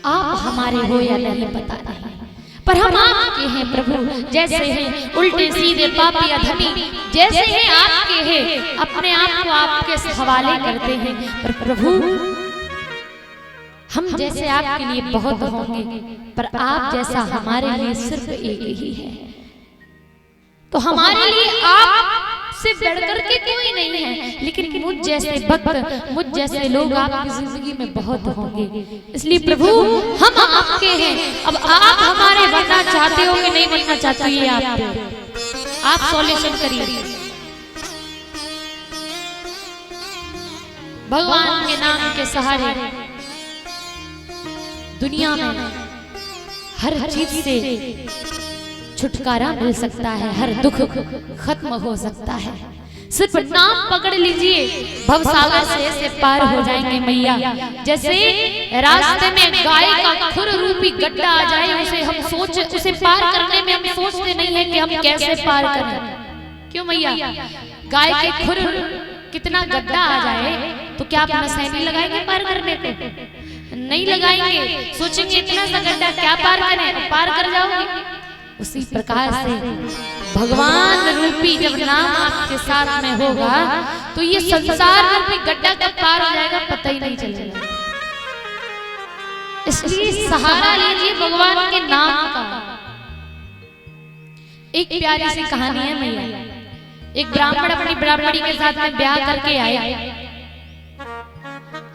आप हमारे हो या नहीं पता नहीं, पर हम आपके हैं प्रभु। जैसे हैं उल्टे सीधे पापी अधमी, जैसे हैं आपके हैं, अपने आप को आपके हवाले करते हैं। पर प्रभु हम जैसे आपके लिए बहुत होंगे, पर आप जैसा हमारे लिए सिर्फ एक ही है। तो हमारे लिए आप से बढ़कर के कोई नहीं है, लेकिन मुझ जैसे भक्त, मुझ जैसे लोग आपकी जिंदगी में बहुत होंगे। इसलिए प्रभु हम आपके हैं। अब आप हमारे बनना चाहते हो कि नहीं बनना चाहते, ये आप सॉल्यूशन करिए। भगवान के नाम के सहारे दुनिया में हर चीज से छुटकारा मिल सकता है, हर दुख खत्म हो सकता है। सिर्फ नाम पकड़ लीजिए, भवसागर से ऐसे पार हो जाएंगे मैया। जैसे रास्ते में गाय का खुर रूपी गड्ढा आ जाए, उसे पार करने में हम सोचते नहीं है कि हम कैसे पार करें। क्यों मैया? गाय के खुर कितना गड्ढा आ जाए तो क्या अपना सैनी लगाएंगे पार करने को? नहीं लगाएंगे, सोचेंगे इतना सा गड्ढा क्या पार करें, पार कर जाओगे। उसी प्रकार से भगवान रूपी जब नाम आपके साथ में होगा तो ये संसार रूपी गड्ढा कब पार हो जाएगा पता ही नहीं चलेगा। इसलिए सहारा लीजिए भगवान के नाम का। एक प्यारी सी कहानी है मैया। एक ब्राह्मण अपनी ब्राह्मणी के साथ में ब्याह करके आए।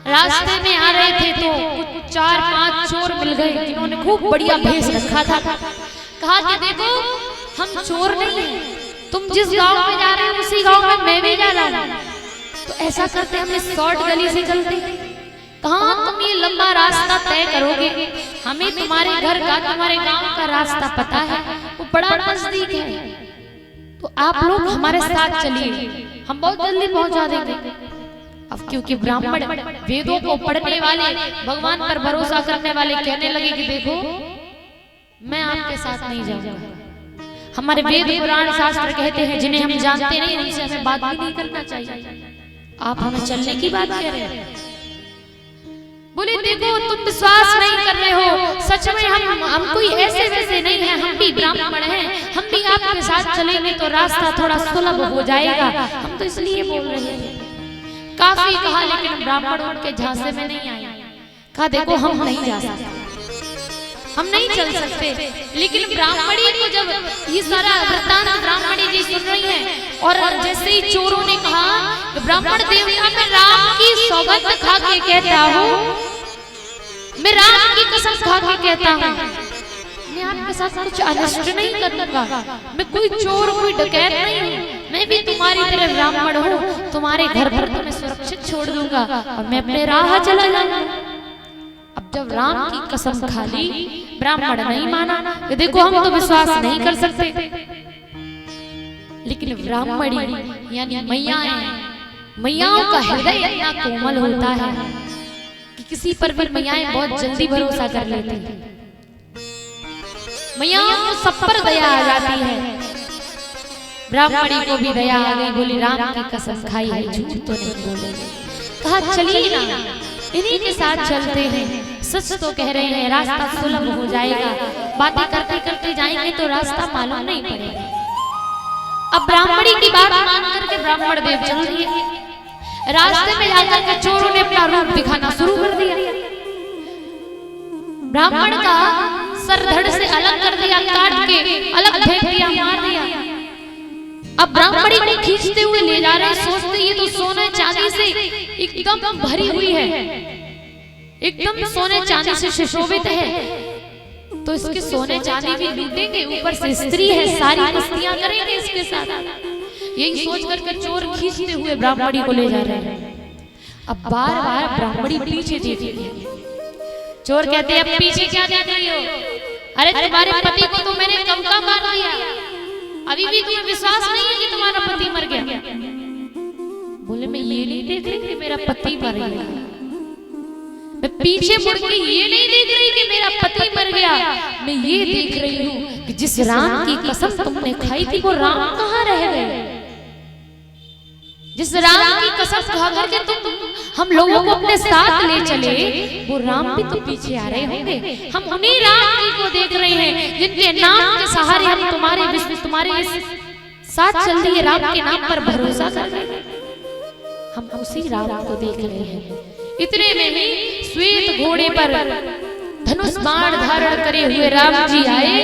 रास्ते में आ रहे थे तो कुछ 4-5 चोर मिल गए जिन्होंने खूब बढ़िया भेष रखा था। कहा कि देखो हम चोर नहीं हैं, तुम जिस गांव में जा रहे हो उसी गांव में मैं भी जा रहा हूं, तो ऐसा करते हम इस शॉर्ट गली से चलते। कहां तुम ये लंबा रास्ता तय करोगे, हमें तुम्हारे घर का तुम्हारे गांव का रास्ता पता है, वो बड़ा नजदीक है, तो आप लोग हमारे साथ चलिए, हम बहुत जल्दी पहुंचा देंगे। अब क्योंकि ब्राह्मण वेदों को पढ़ने वाले, भगवान पर भरोसा करने वाले कहने लगे कि देखो मैं आपके साथ नहीं जाऊंगा। हमारे वेद पुराण शास्त्र कहते हैं जिन्हें हम जानते नहीं उनसे हमें बात भी नहीं करना चाहिए। आप हमें चलने की बात कह रहे हैं। बोले देखो तुम विश्वास नहीं कर रहे हो, सच में हम कोई ऐसे वैसे नहीं है, हम भी ब्राह्मण हैं, हम भी आपके साथ चलेंगे तो रास्ता थोड़ा सुलभ हो जाएगा, हम तो इसलिए बोल रहे हैं। काफी कहा लेकिन ब्राह्मण उनके झांसे में नहीं आए। कहा देखो हम नहीं जा सकते, हम नहीं चल सकते। लेकिन ब्राह्मणी को जब ये सारा वृत्तांत ब्राह्मणी जी सुन रही हैं और जैसे ही चोरों ने कहा कि ब्राह्मण देवता मैं राम की सौगंध खा के कहता हूँ, मैं राम की कसम खा के कहता हूँ मैं आपके साथ कुछ अनिष्ट नहीं करूंगा, मैं कोई चोर कोई डकैत नहीं हूँ, मैं भी तुम्हारी तरह ब्राह्मण हूँ, तुम्हारे घर पर तुम्हें सुरक्षित छोड़ दूंगा और मैं अपने राह चला जाऊंगा। अब जब राम की कसम खा ली, ब्राह्मण नहीं माना, देखो हम तो विश्वास नहीं कर सकते। लेकिन ब्राह्मणी यानी मैयाओं का हृदय इतना कोमल होता है कि किसी पर भी मैयाएं बहुत जल्दी भरोसा कर लेती हैं। मैयाओं को सब पर दया आ जाती है। ब्राह्मणी को भी दया आ गई, बोली राम की कसम खाई है, झूठ तो नहीं बोलेंगे। कहा चलिए ना इन्हीं के साथ चलते हैं, सच तो कह रहे हैं रास्ता सुलभ हो जाएगा, बातें करते करते जाएंगे तो रास्ता मालूम नहीं पड़ेगा। अब ब्राह्मणी की बात मान करके ब्राह्मण देव चल दिए। रास्ते में जाकर के चोरों ने अपना रूप दिखाना शुरू कर दिया। ब्राह्मण का सर धड़ से अलग कर दिया, काट के अलग फेंक दिया, मार दिया। अब ब्राह्मणी को खींचते हुए ले जा रहे, सोचते ये तो सोने चांदी से एकदम भरी हुई है, एकदम सोने चांदी से सुशोभित है, तो इसके सोने चांदी भी लूटेंगे, ऊपर से स्त्री है, सारी मस्तियां करेंगे इसके साथ। यही सोच करके चोर खींचते हुए ब्राह्मणी को ले जा रहे हैं। अब बार बार ब्राह्मणी पीछे देखती है। चोर कहते हैं अब पीछे क्या देख रही हो, अरे तुम्हारे पति को तो मैंने कब का मार दिया, अभी भी तुम्हें विश्वास नहीं है कि तुम्हारा पति मर गया। बोले मैं ये नहीं देख रही कि मेरा पति मर गया, मैं पीछे मुड़ के ये नहीं देख रही कि मेरा पति मर गया, मैं ये देख रही हूँ कि जिस राम की कसम तुमने खाई थी वो राम कहाँ रह गए। जिस राम की कसम खा करके तुम हम लोगों को अपने साथ ले चले, वो राम भी तो पीछे आ रहे होंगे। हम उन्हीं राम जी को देख रहे हैं जिनके नाम के सहारे हम तुम्हारे साथ चल दिए, राम के नाम पर भरोसा कर रहे हैं। हम उसी राम को देख रहे हैं। इतने में ही श्वेत घोड़े पर धनुष बाण धारण करे हुए राम जी आए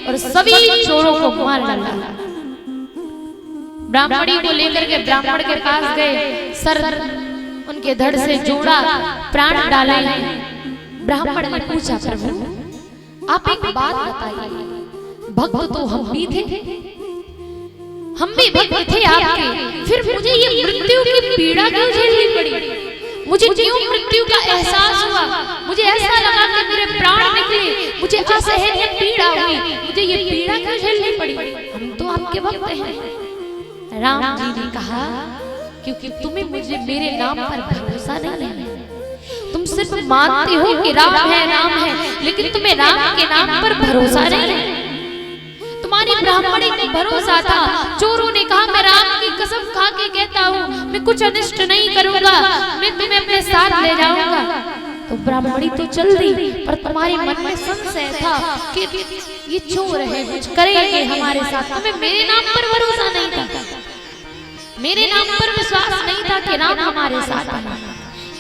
और सभी चोरों को मार डाला। ब्राह्मणी को लेकर के ब्राह्मण के पास गए, सर उनके धड़ से जोड़ा, प्राण डाले। ब्राह्मण ने पूछा, प्रभु आप एक बात बताइए, भक्त तो हम भी थे, हम भी भक्त थे आपके, फिर मुझे ये मृत्यु की पीड़ा क्यों झेलनी पड़ी? मुझे क्यों मृत्यु का एहसास हुआ? मुझे ऐसा लगा कि मेरे प्राण निकले, मुझे असहनीय पीड़ा हुई, मुझे ये पीड़ा क्यों झेलनी पड़ी? हम तो आपके भक्त हैं। राम जी ने कहा, क्योंकि तुम्हें मुझे मेरे नाम पर भरोसा नहीं है। तुम सिर्फ मानते हो कि राम है, लेकिन तुम्हें राम के नाम पर भरोसा नहीं है। तुम्हारी ब्राह्मणी को भरोसा था। चोरों ने कहा, मैं राम की कसम खा के कहता हूँ, मैं कुछ अनिष्ट नहीं करूंगा, मैं तुम्हें अपने साथ ले जाऊंगा। तो ब्राह्मणी तो चल दी, पर तुम्हारे मन में संशय था कि ये चोर है, कुछ करेंगे हमारे साथ। तुम्हें मेरे नाम पर भरोसा नहीं था, मेरे नाम पर विश्वास नहीं था कि राम हमारे साथ है,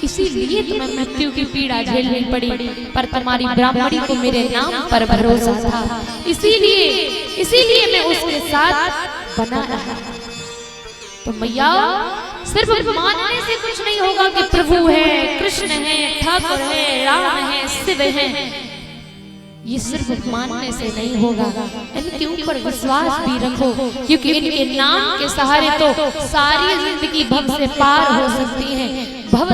इसीलिए तुम्हें मृत्यु की पीड़ा झेलनी पड़ी। पर तुम्हारी ब्राह्मणी को मेरे नाम पर भरोसा था, इसीलिए मैं उसके साथ बना रहा। तो मैया, सिर्फ मानने से कुछ नहीं होगा कि प्रभु है, कृष्ण है, ठाकुर है, राम है, शिव है, ये सिर्फ मानने से नहीं होगा। इनके ऊपर विश्वास भी रखो, क्योंकि इनके नाम के सहारे तो सारी जिंदगी भव से पार हो सकती है, भव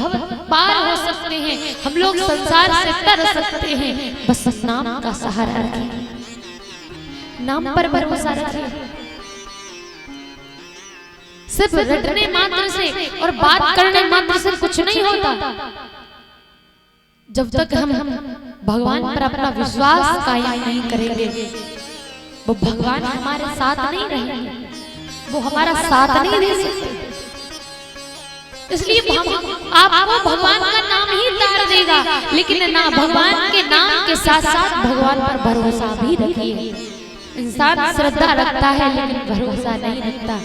पार हो सकते हैं, हम लोग संसार से तर सकते हैं। बस नाम का सहारा रखें, नाम पर भरोसा रखें। सिर्फ रटने मात्र से और बात करने मात्र से कुछ नहीं होता। जब तक हम भगवान पर अपना विश्वास कायम नहीं करेंगे, वो भगवान हमारे साथ नहीं रहेंगे, वो हमारा साथ नहीं दे सकते। इसलिए आपको भगवान का नाम ही तार देगा, लेकिन ना भगवान के नाम के साथ साथ भगवान पर भरोसा भी रखिए। इंसान श्रद्धा रखता है लेकिन भरोसा नहीं रखता।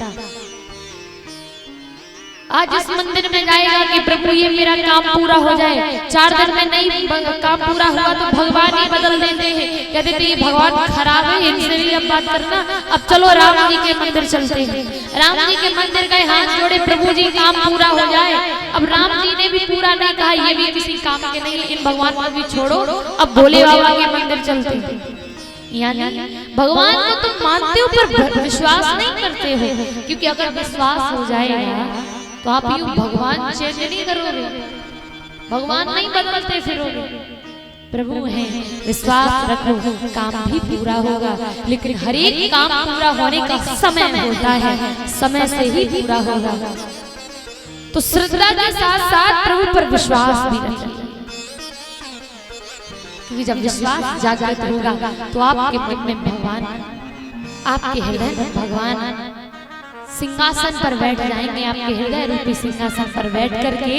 आज इस मंदिर में जाएगा कि प्रभु ये मेरा काम पूरा हो जाए, 4 दिन में नहीं काम पूरा हुआ तो भगवान ही बदल देते हैं, कहते थे ये भगवान खराब है, इनसे भी अब बात करना, अब चलो राम जी के मंदिर चलते हैं। राम जी के मंदिर गए, हाथ जोड़े, प्रभु जी काम पूरा हो जाए। अब राम जी ने भी पूरा नहीं कहा, ये भी किसी काम के नहीं, इन भगवान को भी छोड़ो, अब भोले बाबा के मंदिर चलते हैं। यानी भगवान को तुम मानते हो पर विश्वास नहीं करते हो, क्योंकि अगर विश्वास हो जाएगा तो आप यूं भगवान चेंज नहीं करोगे, भगवान नहीं बदलते फिरोगे। प्रभु है, विश्वास रखो, काम भी पूरा होगा, लेकिन हर एक काम पूरा होने का समय होता है, समय से ही पूरा होगा। तो श्रद्धा के साथ साथ प्रभु पर विश्वास भी रखिए, क्योंकि जब विश्वास जागृत होगा तो आपके मन में भगवान, आपके हृदय में भगवान सिंहासन पर बैठ जाएंगे, आपके हृदय रूपी सिंहासन पर बैठ करके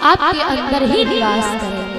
आपके अंदर ही निवास करेंगे।